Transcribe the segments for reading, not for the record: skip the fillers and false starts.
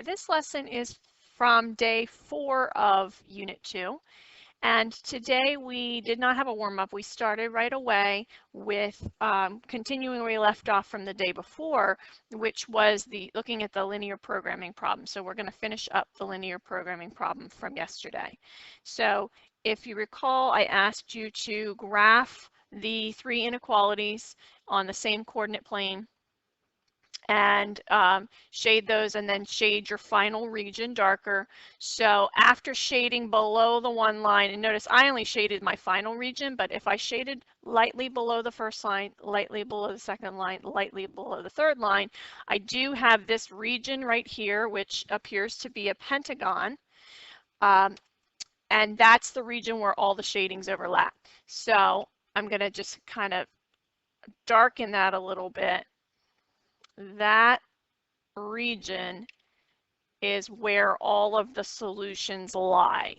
this lesson is from day 4 of Unit 2. And today we did not have a warm-up. We started right away with continuing where we left off from the day before, which was looking at the linear programming problem. So we're going to finish up the linear programming problem from yesterday. So if you recall, I asked you to graph the 3 inequalities on the same coordinate plane and shade those, and then shade your final region darker. So after shading below the one line, and notice I only shaded my final region, but if I shaded lightly below the first line, lightly below the second line, lightly below the third line, I do have this region right here, which appears to be a pentagon. And that's the region where all the shadings overlap. So I'm going to just kind of darken that a little bit. That region is where all of the solutions lie,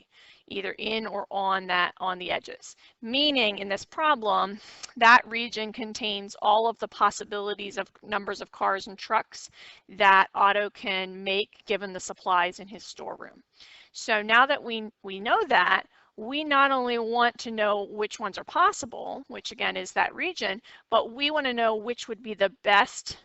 either in or on the edges. Meaning in this problem, that region contains all of the possibilities of numbers of cars and trucks that Otto can make given the supplies in his storeroom. So now that we know that, we not only want to know which ones are possible, which again is that region, but we want to know which would be the best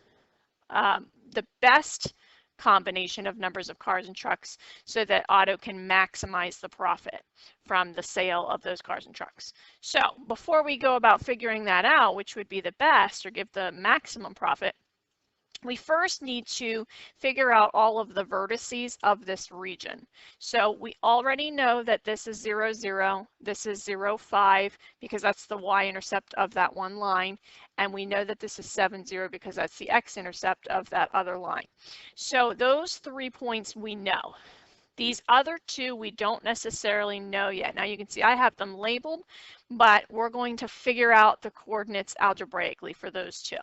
combination of numbers of cars and trucks so that Otto can maximize the profit from the sale of those cars and trucks. So before we go about figuring that out, which would be the best or give the maximum profit, we first need to figure out all of the vertices of this region. So we already know that this is 0, 0, this is 0, 5, because that's the y-intercept of that one line, and we know that this is 7, 0 because that's the x-intercept of that other line. So those 3 points we know. These other 2 we don't necessarily know yet. Now you can see I have them labeled, but we're going to figure out the coordinates algebraically for those 2.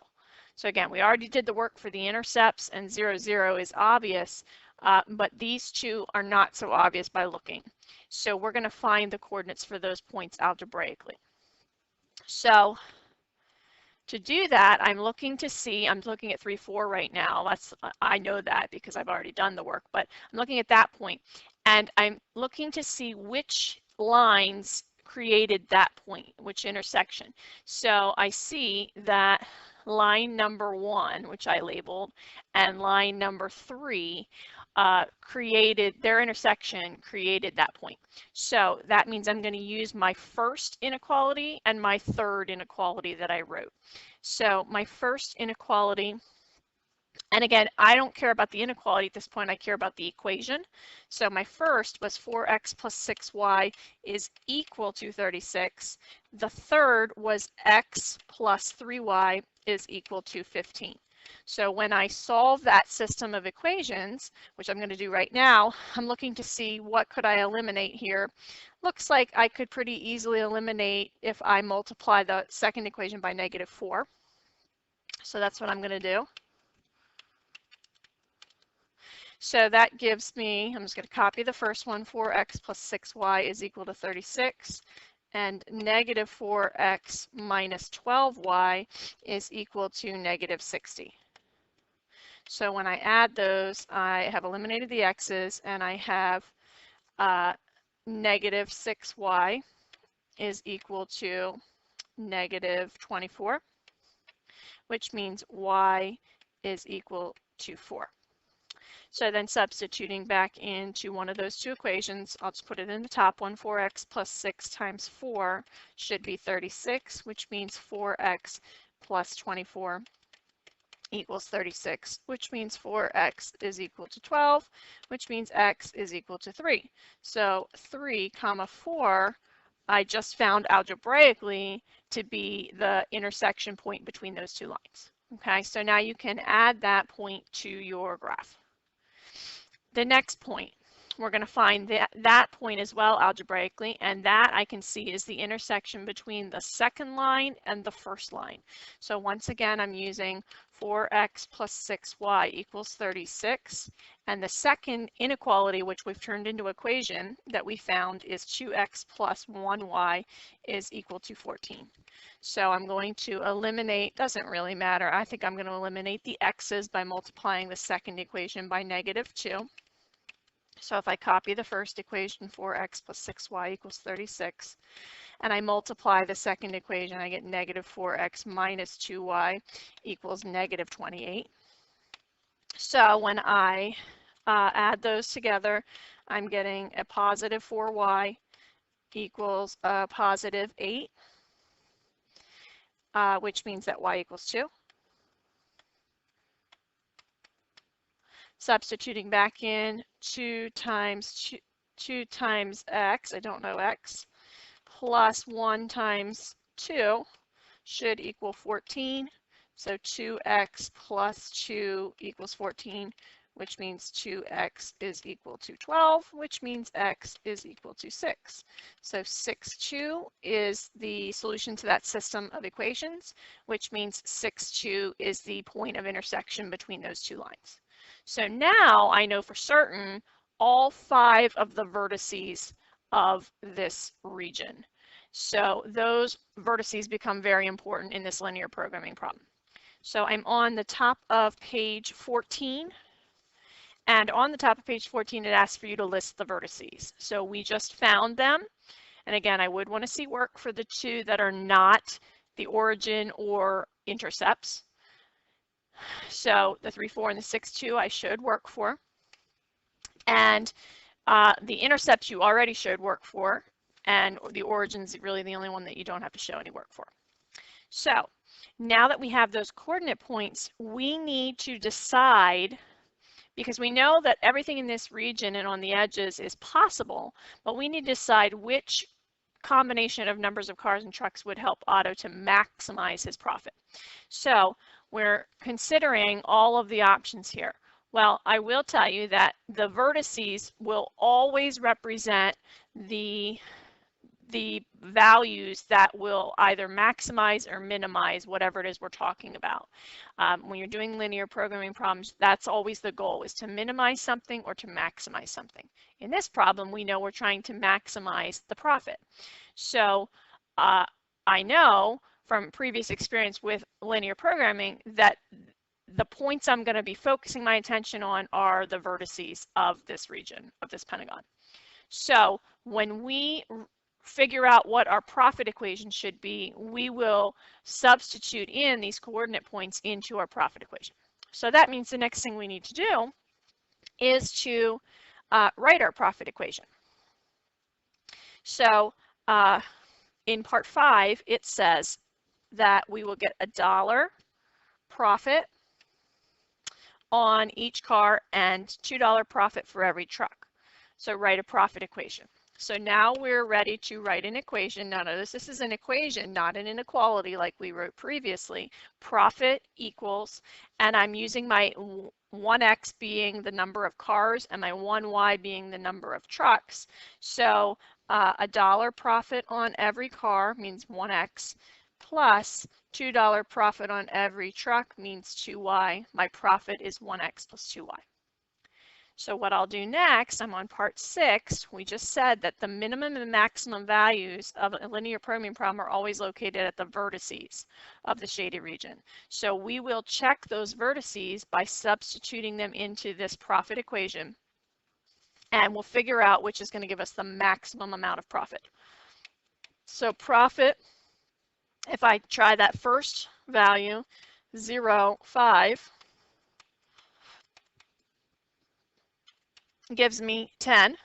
So again, we already did the work for the intercepts, and 0, 0 is obvious, but these 2 are not so obvious by looking. So we're going to find the coordinates for those points algebraically. So to do that, I'm looking at 3, 4 right now. I know that because I've already done the work, but I'm looking at that point, and I'm looking to see which lines created that point, which intersection. So I see that line number 1, which I labeled, and line number 3 their intersection created that point. So that means I'm going to use my first inequality and my third inequality that I wrote. So my first inequality, and again, I don't care about the inequality at this point, I care about the equation. So my first was 4x plus 6y is equal to 36. The third was x plus 3y is equal to 15. So when I solve that system of equations, which I'm going to do right now, I'm looking to see what could I eliminate here. Looks like I could pretty easily eliminate if I multiply the second equation by -4. So that's what I'm going to do. So that gives me, I'm just going to copy the first one, 4x plus 6y is equal to 36, and -4x minus 12y is equal to -60. So when I add those, I have eliminated the x's, and I have -6y is equal to -24, which means y is equal to 4. So then substituting back into one of those 2 equations, I'll just put it in the top one, 4x plus 6 times 4 should be 36, which means 4x plus 24 equals 36, which means 4x is equal to 12, which means x is equal to 3. So 3, 4, I just found algebraically to be the intersection point between those 2 lines. Okay, so now you can add that point to your graph. The next point, we're going to find that point as well algebraically, and that I can see is the intersection between the second line and the first line. So once again, I'm using 4x plus 6y equals 36, and the second inequality, which we've turned into equation that we found, is 2x plus 1y is equal to 14. So I'm going to eliminate, doesn't really matter, I think I'm going to eliminate the x's by multiplying the second equation by -2. So if I copy the first equation, 4x plus 6y equals 36, and I multiply the second equation, I get negative 4x minus 2y equals negative 28. So when I add those together, I'm getting a positive 4y equals a positive 8, which means that y equals 2. Substituting back in 2 times x, I don't know x, plus 1 times 2 should equal 14. So 2x plus 2 equals 14, which means 2x is equal to 12, which means x is equal to 6. So 6,2 is the solution to that system of equations, which means 6,2 is the point of intersection between those two lines. So now I know for certain all 5 of the vertices of this region. So those vertices become very important in this linear programming problem. So I'm on the top of page 14, and on the top of page 14 it asks for you to list the vertices. So we just found them, and again I would want to see work for the 2 that are not the origin or intercepts. So the 3, 4 and the 6, 2 I should work for, and the intercepts you already showed work for, and the origin's really the only one that you don't have to show any work for. So now that we have those coordinate points, we need to decide, because we know that everything in this region and on the edges is possible, but we need to decide which combination of numbers of cars and trucks would help Otto to maximize his profit. So we're considering all of the options here. Well, I will tell you that the vertices will always represent the values that will either maximize or minimize whatever it is we're talking about. When you're doing linear programming problems, that's always the goal, is to minimize something or to maximize something. In this problem, we know we're trying to maximize the profit. So I know from previous experience with linear programming that the points I'm going to be focusing my attention on are the vertices of this region, of this pentagon. So when we figure out what our profit equation should be, we will substitute in these coordinate points into our profit equation. So that means the next thing we need to do is to write our profit equation. So in part 5, it says that we will get $1 profit on each car and $2 profit for every truck. So write a profit equation. So now we're ready to write an equation. Now notice this is an equation, not an inequality like we wrote previously. Profit equals, and I'm using my 1x being the number of cars and my 1y being the number of trucks. So $1 profit on every car means 1x, plus $2 profit on every truck means 2y. My profit is 1x plus 2y. So what I'll do next, I'm on part 6. We just said that the minimum and maximum values of a linear programming problem are always located at the vertices of the shaded region. So we will check those vertices by substituting them into this profit equation, and we'll figure out which is going to give us the maximum amount of profit. So profit, if I try that first value, 0, 5, gives me 10.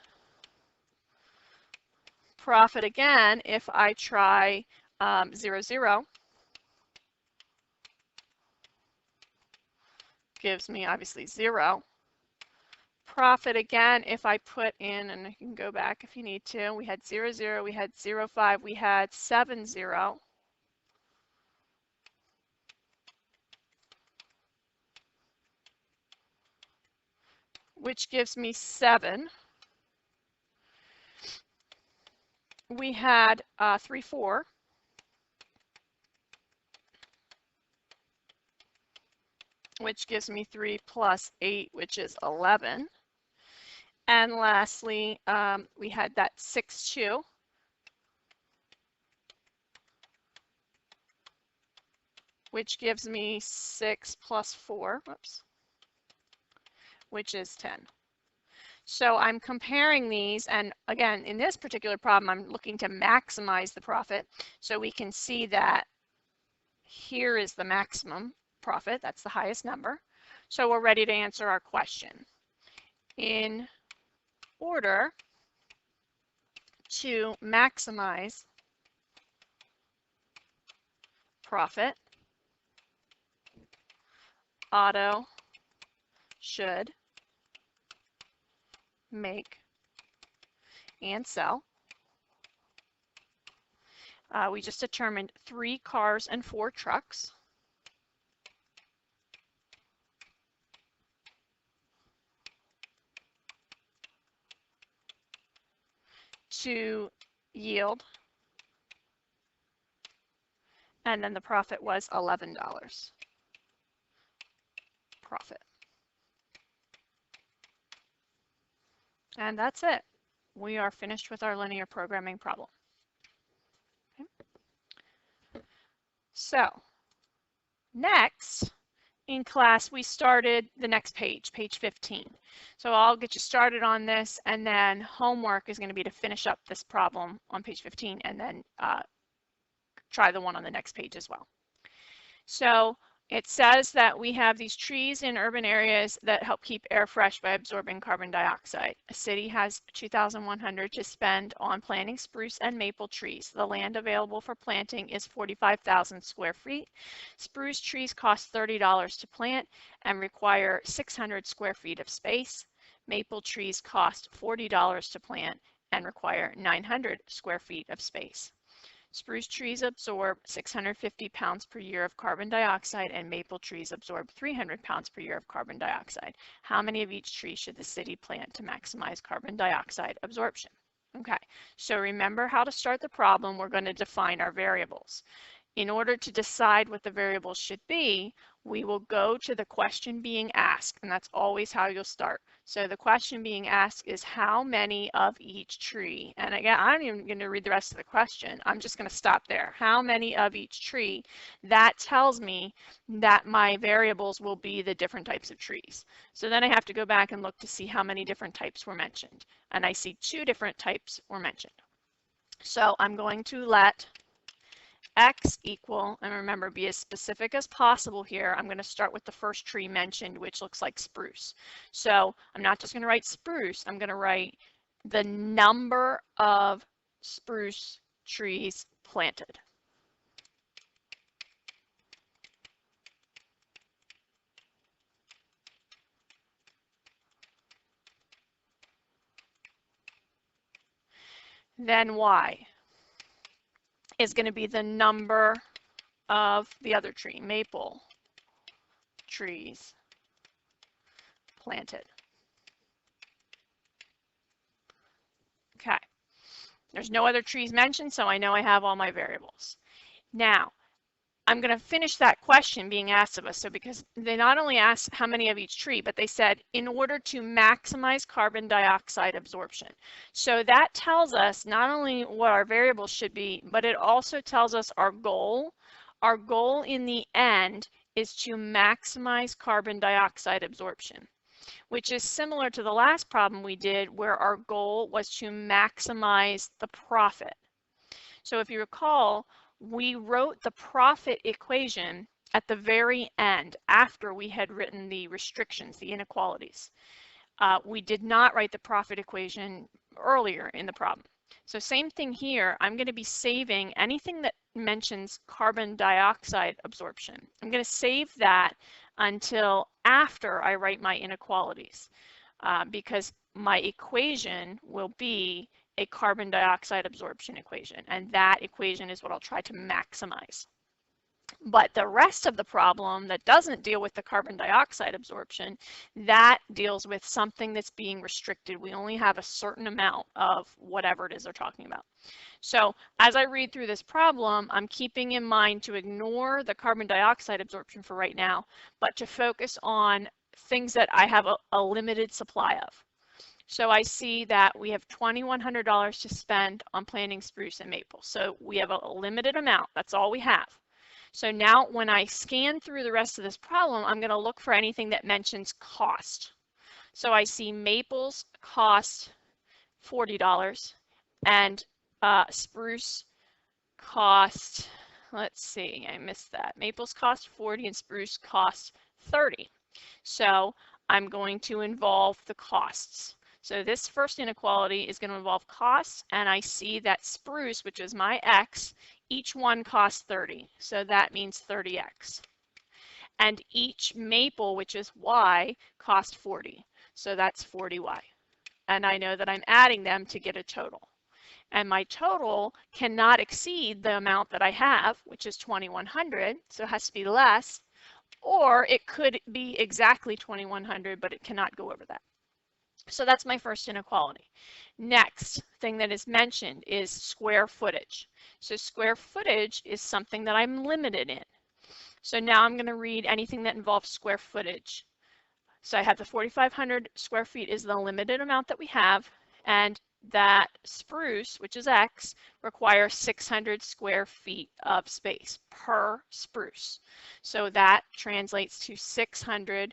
Profit again, if I try 0, 0, gives me obviously 0. Profit again, if I put in, and you can go back if you need to, we had 0, 0, we had 0, 5, we had 7, 0. Which gives me 7. We had 3, 4. Which gives me 3 plus 8, which is 11. And lastly, we had that 6, 2. Which gives me 6 plus 4, whoops, which is 10. So I'm comparing these, and again, in this particular problem, I'm looking to maximize the profit. So we can see that here is the maximum profit, that's the highest number. So we're ready to answer our question. In order to maximize profit, Otto should make and sell. We just determined 3 cars and 4 trucks. To yield, and then the profit was $11 profit. And that's it. We are finished with our linear programming problem. Okay. So next in class, we started the next page, page 15. So I'll get you started on this, and then homework is going to be to finish up this problem on page 15 and then try the one on the next page as well. So it says that we have these trees in urban areas that help keep air fresh by absorbing carbon dioxide. A city has $2,100 to spend on planting spruce and maple trees. The land available for planting is 45,000 square feet. Spruce trees cost $30 to plant and require 600 square feet of space. Maple trees cost $40 to plant and require 900 square feet of space. Spruce trees absorb 650 pounds per year of carbon dioxide, and maple trees absorb 300 pounds per year of carbon dioxide. How many of each tree should the city plant to maximize carbon dioxide absorption? Okay, so remember how to start the problem. We're going to define our variables. In order to decide what the variables should be, we will go to the question being asked, and that's always how you'll start. So the question being asked is how many of each tree? And again, I'm not even going to read the rest of the question. I'm just going to stop there. How many of each tree? That tells me that my variables will be the different types of trees. So then I have to go back and look to see how many different types were mentioned. And I see 2 different types were mentioned. So I'm going to let X equal, and remember, be as specific as possible here. I'm going to start with the first tree mentioned, which looks like spruce. So I'm not just going to write spruce, I'm going to write the number of spruce trees planted. Then Y is going to be the number of the other tree, maple trees planted. Okay, there's no other trees mentioned, so I know I have all my variables. Now, I'm going to finish that question being asked of us. So because they not only asked how many of each tree, but they said in order to maximize carbon dioxide absorption. So that tells us not only what our variables should be, but it also tells us our goal. Our goal in the end is to maximize carbon dioxide absorption, which is similar to the last problem we did where our goal was to maximize the profit. So if you recall, we wrote the profit equation at the very end after we had written the restrictions, the inequalities. We did not write the profit equation earlier in the problem. So same thing here, I'm going to be saving anything that mentions carbon dioxide absorption. I'm going to save that until after I write my inequalities because my equation will be a carbon dioxide absorption equation, and that equation is what I'll try to maximize. But the rest of the problem that doesn't deal with the carbon dioxide absorption, that deals with something that's being restricted. We only have a certain amount of whatever it is they're talking about. So as I read through this problem, I'm keeping in mind to ignore the carbon dioxide absorption for right now, but to focus on things that I have a limited supply of. So I see that we have $2,100 to spend on planting spruce and maple. So we have a limited amount. That's all we have. So now when I scan through the rest of this problem, I'm going to look for anything that mentions cost. So I see maples cost $40 and spruce cost, let's see, I missed that. Maples cost 40 and spruce cost 30. So I'm going to involve the costs. So this first inequality is going to involve costs, and I see that spruce, which is my x, each one costs 30. So that means 30x. And each maple, which is y, costs 40. So that's 40y. And I know that I'm adding them to get a total. And my total cannot exceed the amount that I have, which is 2100, so it has to be less, or it could be exactly 2100, but it cannot go over that. So that's my first inequality. Next thing that is mentioned is square footage. So square footage is something that I'm limited in. So now I'm going to read anything that involves square footage. So I have the 4,500 square feet is the limited amount that we have, and that spruce, which is x, requires 600 square feet of space per spruce. So that translates to 600x.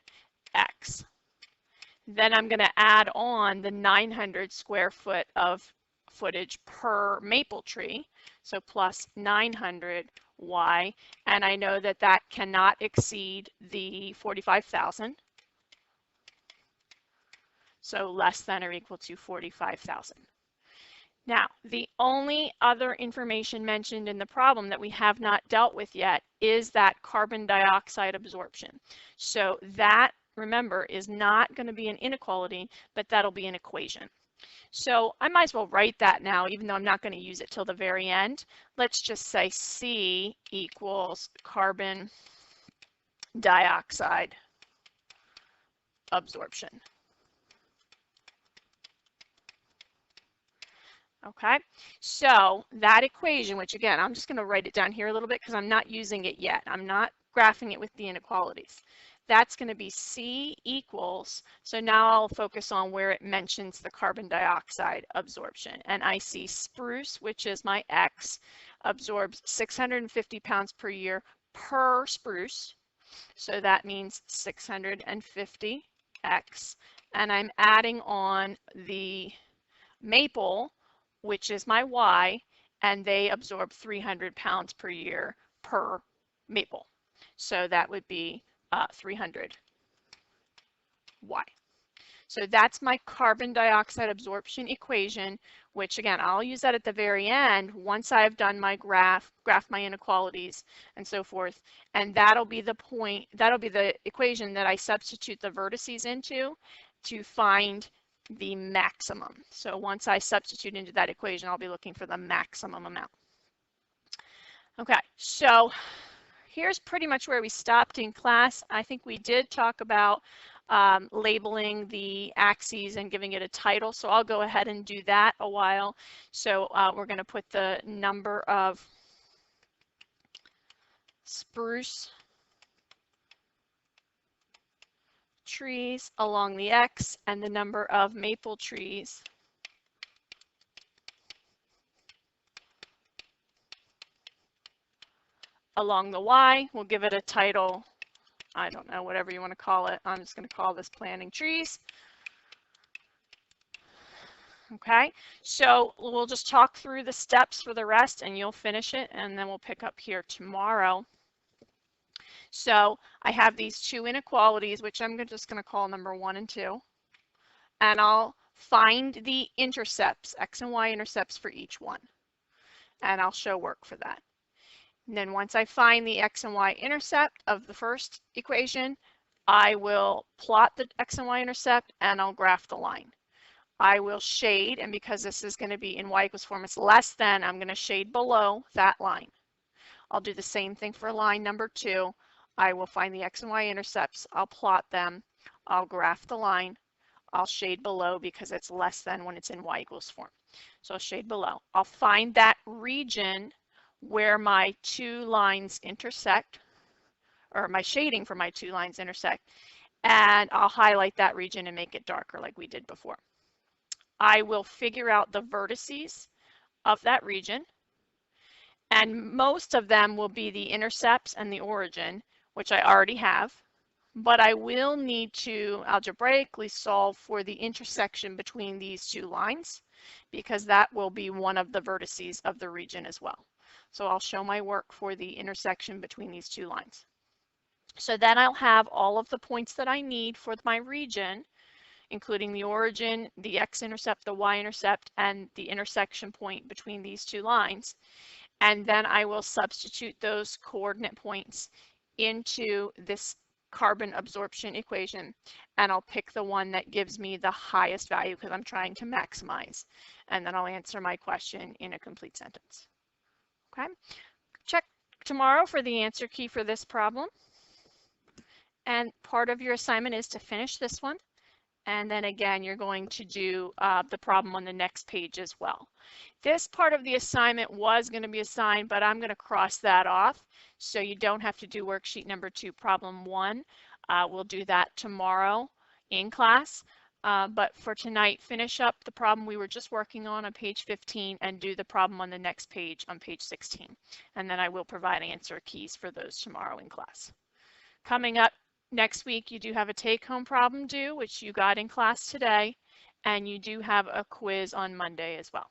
Then I'm going to add on the 900 square foot of footage per maple tree, so plus 900y, and I know that that cannot exceed the 45,000. So less than or equal to 45,000. Now, the only other information mentioned in the problem that we have not dealt with yet is that carbon dioxide absorption. So that, remember, is not going to be an inequality, but that'll be an equation. So I might as well write that now, even though I'm not going to use it till the very end. Let's just say C equals carbon dioxide absorption. Okay, so that equation, which again, I'm just going to write it down here a little bit because I'm not using it yet. I'm not graphing it with the inequalities. That's going to be C equals, so now I'll focus on where it mentions the carbon dioxide absorption. And I see spruce, which is my X, absorbs 650 pounds per year per spruce. So that means 650X. And I'm adding on the maple, which is my Y, and they absorb 300 pounds per year per maple. So that would be 300Y. So that's my carbon dioxide absorption equation, which again, I'll use that at the very end once I've done my graph my inequalities and so forth. And that'll be the point, that'll be the equation that I substitute the vertices into to find the maximum. So once I substitute into that equation, I'll be looking for the maximum amount. Okay, so here's pretty much where we stopped in class. I think we did talk about labeling the axes and giving it a title, so I'll go ahead and do that a while. So we're going to put the number of spruce trees along the X and the number of maple trees along the Y. We'll give it a title, I don't know, whatever you want to call it. I'm just going to call this planting trees. Okay, so we'll just talk through the steps for the rest and you'll finish it, and then we'll pick up here tomorrow. So I have these two inequalities, which I'm just going to call number 1 and 2. And I'll find the intercepts, X and Y intercepts for each one. And I'll show work for that. And then once I find the X and Y intercept of the first equation, I will plot the X and Y intercept and I'll graph the line. I will shade, and because this is going to be in Y equals form, it's less than, I'm going to shade below that line. I'll do the same thing for line number 2. I will find the X and Y intercepts, I'll plot them, I'll graph the line, I'll shade below because it's less than when it's in Y equals form. So I'll shade below. I'll find that region where my two lines intersect, or my shading for my two lines intersect, and I'll highlight that region and make it darker like we did before. I will figure out the vertices of that region, and most of them will be the intercepts and the origin, which I already have. but I will need to algebraically solve for the intersection between these two lines, because that will be one of the vertices of the region as well. So I'll show my work for the intersection between these two lines. So then I'll have all of the points that I need for my region, including the origin, the x-intercept, the y-intercept, and the intersection point between these two lines. And then I will substitute those coordinate points into this carbon absorption equation, and I'll pick the one that gives me the highest value because I'm trying to maximize. And then I'll answer my question in a complete sentence. Okay, check tomorrow for the answer key for this problem. And part of your assignment is to finish this one. And then again, you're going to do the problem on the next page as well. This part of the assignment was going to be assigned, but I'm going to cross that off. So you don't have to do worksheet number 2, problem 1. We'll do that tomorrow in class. But for tonight, finish up the problem we were just working on page 15 and do the problem on the next page on page 16. And then I will provide answer keys for those tomorrow in class. Coming up next week, you do have a take-home problem due, which you got in class today, and you do have a quiz on Monday as well.